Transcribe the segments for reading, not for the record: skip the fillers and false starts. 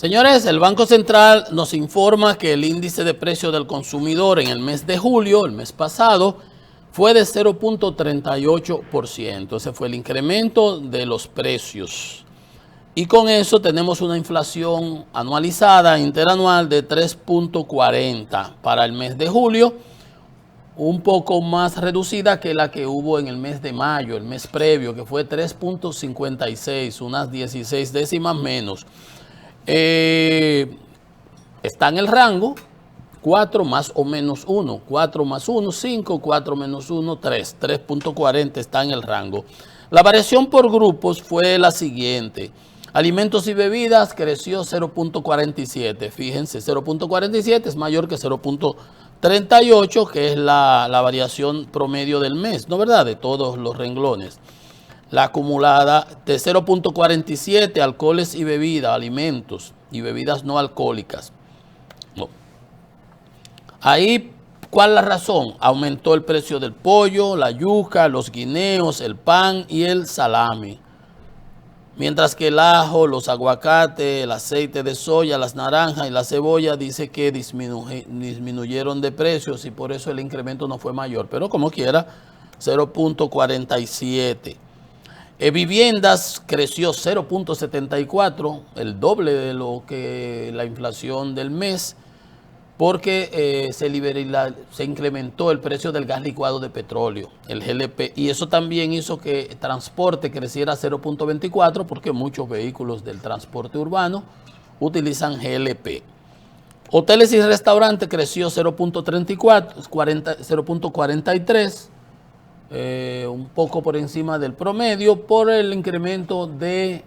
Señores, el Banco Central nos informa que el índice de precio del consumidor en el mes de julio, el mes pasado, fue de 0.38%. Ese fue el incremento de los precios. Y con eso tenemos una inflación anualizada, interanual, de 3.40 para el mes de julio, un poco más reducida que la que hubo en el mes de mayo, el mes previo, que fue 3.56, unas 16 décimas menos. Está en el rango 4 más o menos 1, 4 más 1, 5, 4 menos 1, 3, 3.40 está en el rango. La variación por grupos fue la siguiente. Alimentos y bebidas creció 0.47, fíjense, 0.47 es mayor que 0.38, que es la variación promedio del mes, ¿no verdad? De todos los renglones. La acumulada de 0.47, alcoholes y bebidas, alimentos y bebidas no alcohólicas. No. Ahí, ¿cuál es la razón? Aumentó el precio del pollo, la yuca, los guineos, el pan y el salami. Mientras que el ajo, los aguacates, el aceite de soya, las naranjas y la cebolla dice que disminuyeron de precios y por eso el incremento no fue mayor. Pero como quiera, 0.47. Viviendas creció 0.74, el doble de lo que la inflación del mes, porque se incrementó el precio del gas licuado de petróleo, el GLP, y eso también hizo que transporte creciera 0.24, porque muchos vehículos del transporte urbano utilizan GLP. Hoteles y restaurantes creció 0.43, un poco por encima del promedio por el incremento del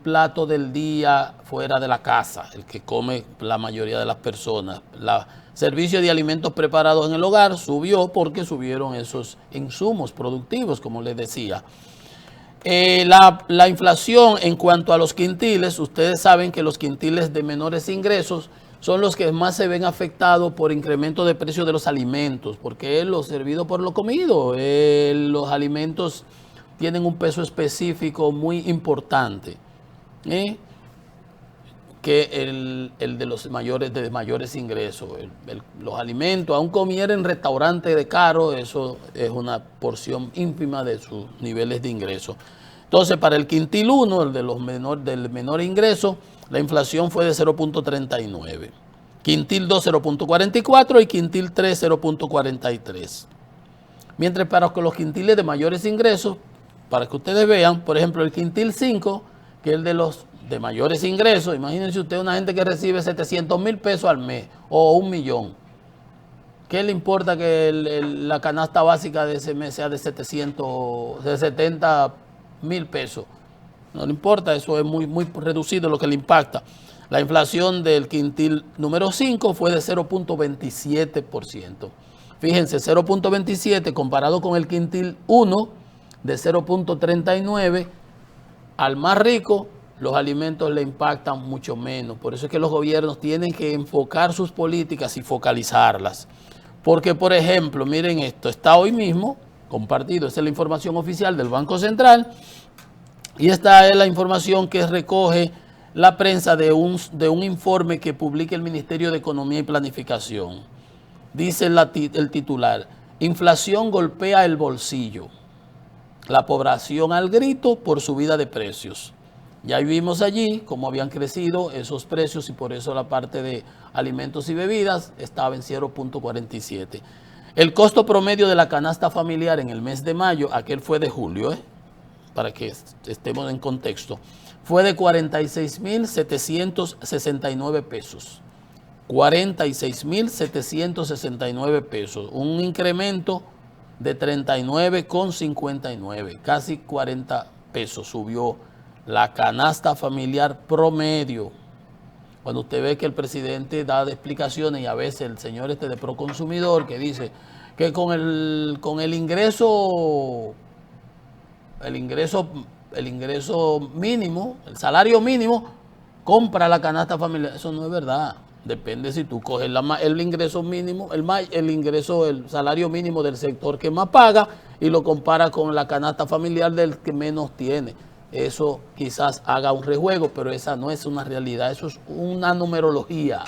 plato del día fuera de la casa, el que come la mayoría de las personas. El servicio de alimentos preparados en el hogar subió porque subieron esos insumos productivos, como les decía. La inflación en cuanto a los quintiles, ustedes saben que los quintiles de menores ingresos son los que más se ven afectados por incremento de precio de los alimentos, porque es lo servido por lo comido. Los alimentos tienen un peso específico muy importante, que el de los mayores ingresos. Los alimentos, aun comiera en restaurantes de caro, eso es una porción ínfima de sus niveles de ingreso. Entonces, para el quintil 1, el de del menor ingreso, la inflación fue de 0.39. Quintil 2, 0.44 y quintil 3, 0.43. Mientras para los quintiles de mayores ingresos, para que ustedes vean, por ejemplo, el quintil 5, que es el de los de mayores ingresos, imagínense usted una gente que recibe 700,000 pesos al mes o 1,000,000. ¿Qué le importa que la canasta básica de ese mes sea de 70,000 pesos? No le importa, eso es muy reducido lo que le impacta. La inflación del quintil número 5 fue de 0.27%. Fíjense, 0.27 comparado con el quintil 1 de 0.39, al más rico los alimentos le impactan mucho menos. Por eso es que los gobiernos tienen que enfocar sus políticas y focalizarlas. Porque, por ejemplo, miren esto, está hoy mismo compartido, esta es la información oficial del Banco Central, y esta es la información que recoge la prensa de un informe que publica el Ministerio de Economía y Planificación. Dice el titular: inflación golpea el bolsillo. La población al grito por subida de precios. Ya vimos allí cómo habían crecido esos precios y por eso la parte de alimentos y bebidas estaba en 0.47. El costo promedio de la canasta familiar en el mes de mayo, aquel fue de julio, para que estemos en contexto, fue de 46,769 pesos. 46,769 pesos. Un incremento de 39,59. Casi 40 pesos subió la canasta familiar promedio. Cuando usted ve que el presidente da explicaciones y a veces el señor de Proconsumidor que dice que con el ingreso mínimo, el salario mínimo, compra la canasta familiar. Eso no es verdad. Depende si tú coges el ingreso mínimo, el salario mínimo del sector que más paga y lo comparas con la canasta familiar del que menos tiene. eso quizás haga un rejuego, pero esa no es una realidad, eso es una numerología.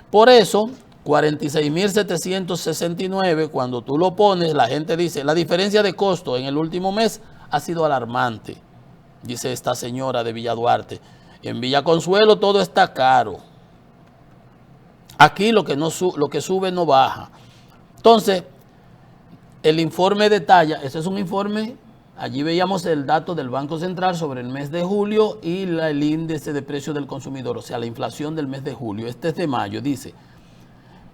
Por eso, 46.769, cuando tú lo pones, la gente dice, la diferencia de costo en el último mes ha sido alarmante, dice esta señora de Villa Duarte. En Villa Consuelo todo está caro. Aquí lo que sube no baja. Entonces, el informe detalla, ese es un informe, allí veíamos el dato del Banco Central sobre el mes de julio y el índice de precios del consumidor, o sea, la inflación del mes de julio. Este es de mayo, dice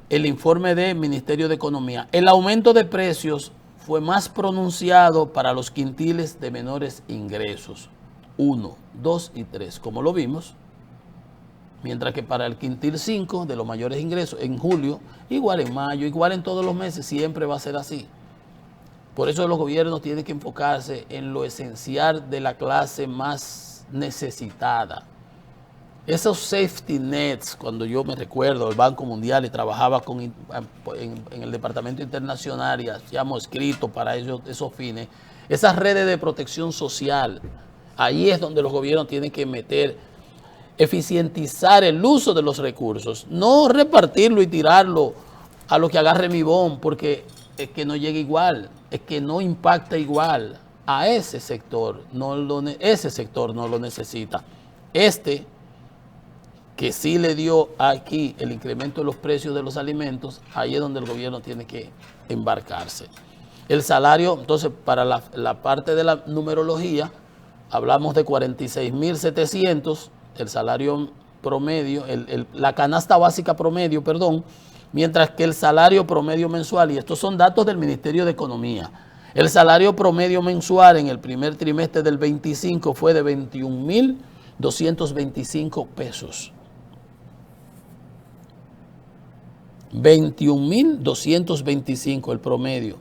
el informe del Ministerio de Economía. El aumento de precios fue más pronunciado para los quintiles de menores ingresos, 1, 2 y 3, como lo vimos, mientras que para el quintil 5 de los mayores ingresos, en julio, igual en mayo, igual en todos los meses, siempre va a ser así. Por eso los gobiernos tienen que enfocarse en lo esencial de la clase más necesitada. Esos safety nets, cuando yo me recuerdo, el Banco Mundial y trabajaba en el Departamento Internacional y hacíamos escrito para esos fines, esas redes de protección social, ahí es donde los gobiernos tienen que meter, eficientizar el uso de los recursos, no repartirlo y tirarlo a lo que agarre mi bon, porque es que no llega igual, es que no impacta igual a ese sector, ese sector no lo necesita. Que sí le dio aquí el incremento de los precios de los alimentos, ahí es donde el gobierno tiene que embarcarse. El salario, entonces, para la parte de la numerología, hablamos de 46.700, el salario promedio, la canasta básica promedio, perdón, mientras que el salario promedio mensual, y estos son datos del Ministerio de Economía, el salario promedio mensual en el primer trimestre del 25 fue de 21.225 pesos. 21.225 el promedio.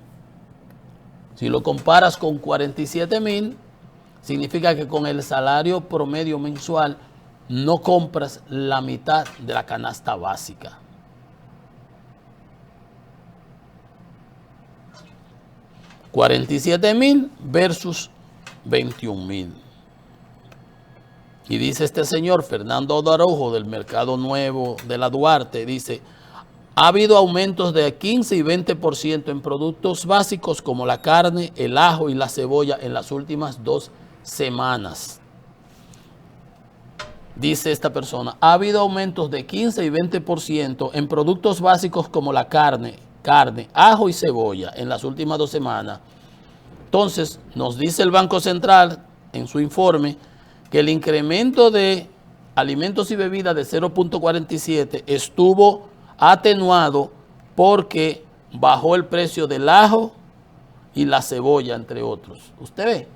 Si lo comparas con 47.000, significa que con el salario promedio mensual no compras la mitad de la canasta básica. $47,000 versus 21,000. Y dice este señor Fernando Araujo del Mercado Nuevo de la Duarte, dice, ha habido aumentos de 15 y 20% en productos básicos como la carne, el ajo y la cebolla en las últimas 2 semanas. Dice esta persona, ha habido aumentos de 15 y 20% en productos básicos como la carne, ajo y cebolla en las últimas 2 semanas. Entonces, nos dice el Banco Central en su informe que el incremento de alimentos y bebidas de 0.47 estuvo atenuado porque bajó el precio del ajo y la cebolla, entre otros. ¿Usted ve?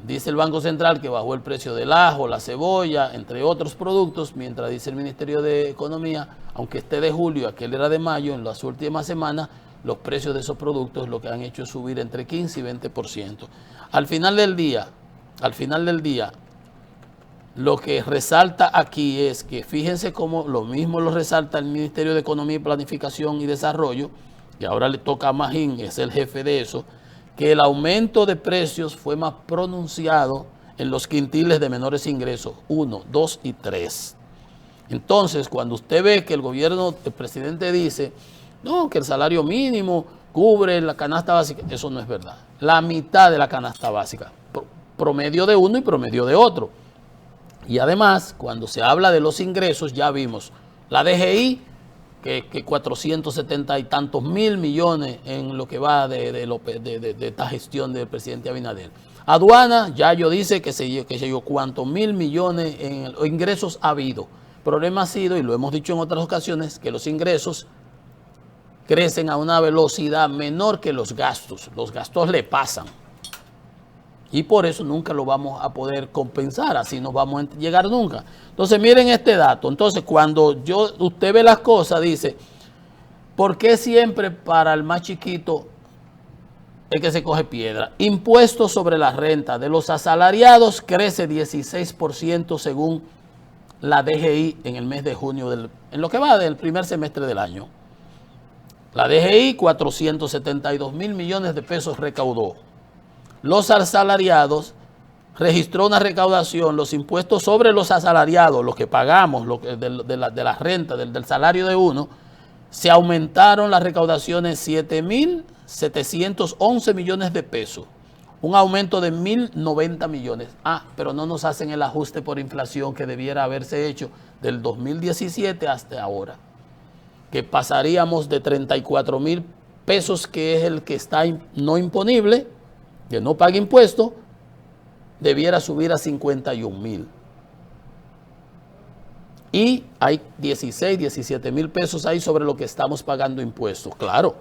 Dice el Banco Central que bajó el precio del ajo, la cebolla, entre otros productos, mientras dice el Ministerio de Economía, aunque esté de julio, aquel era de mayo, en las últimas semanas, los precios de esos productos lo que han hecho es subir entre 15 y 20%. Al final del día, lo que resalta aquí es que fíjense cómo lo mismo lo resalta el Ministerio de Economía y Planificación y Desarrollo, y ahora le toca a Magín, es el jefe de eso, que el aumento de precios fue más pronunciado en los quintiles de menores ingresos, 1, 2 y 3. Entonces, cuando usted ve que el presidente dice, no, que el salario mínimo cubre la canasta básica, eso no es verdad. La mitad de la canasta básica, promedio de uno y promedio de otro. Y además, cuando se habla de los ingresos, ya vimos la DGI, que 470 y tantos mil millones en lo que va de esta gestión del presidente Abinader. Aduana, Yayo dice que se llegó cuántos mil millones en ingresos ha habido. El problema ha sido, y lo hemos dicho en otras ocasiones, que los ingresos crecen a una velocidad menor que los gastos. Los gastos le pasan. Y por eso nunca lo vamos a poder compensar, así no vamos a llegar nunca. Entonces miren este dato. Entonces cuando usted ve las cosas, dice, ¿por qué siempre para el más chiquito es que se coge piedra? Impuestos sobre la renta de los asalariados crece 16% según la DGI en el mes de junio, en lo que va del primer semestre del año. La DGI 472 mil millones de pesos recaudó. Los asalariados registró una recaudación, los impuestos sobre los asalariados, los que pagamos, de la renta, del salario de uno, se aumentaron las recaudaciones 7.711 millones de pesos, un aumento de 1.090 millones. Pero no nos hacen el ajuste por inflación que debiera haberse hecho del 2017 hasta ahora, que pasaríamos de 34.000 pesos, que es el que está no imponible, que no paga impuestos, debiera subir a 51.000. Y hay 16, 17 mil pesos ahí sobre lo que estamos pagando impuestos. Claro,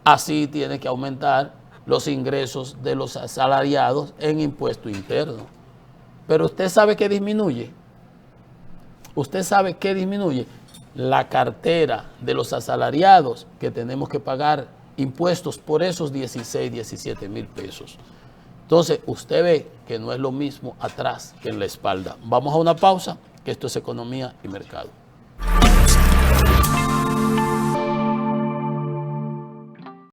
así tiene que aumentar los ingresos de los asalariados en impuesto interno. Pero usted sabe que disminuye. Usted sabe que disminuye la cartera de los asalariados, que tenemos que pagar impuestos por esos 16, 17 mil pesos. Entonces, usted ve que no es lo mismo atrás que en la espalda. Vamos a una pausa, que esto es Economía y Mercado.